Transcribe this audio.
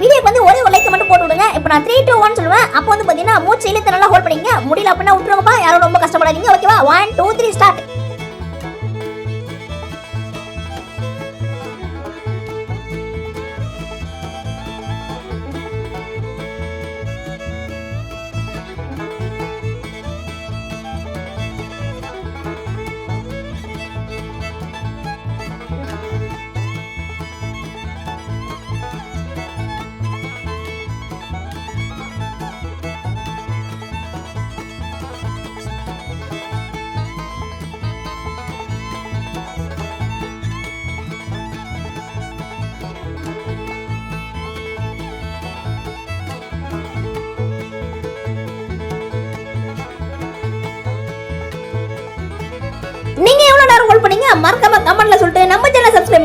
வீடியோக்கு வந்து ஒரே ஒரு லைக் மட்டும் போட்டு விடுங்க. இப்போ நான் 3 2 1 சொல்லுவேன். அப்போ வந்து பாத்தீங்கன்னா மூச்சு இழுத்து நல்லா ஹோல்ட் பண்ணீங்க. முடியல அப்படின்னா விட்டுருங்கப்பா. யாரும் ரொம்ப கஷ்டப்படாதீங்க. ஓகேவா? 1 2 3 ஸ்டார்ட். நீங்க எவ்வளவு நேரம் ஹோல்ட் பண்ணீங்க மறக்காம கமெண்ட்ல சொல்லிட்டு நம்ம சேனலை சப்ஸ்கிரைப்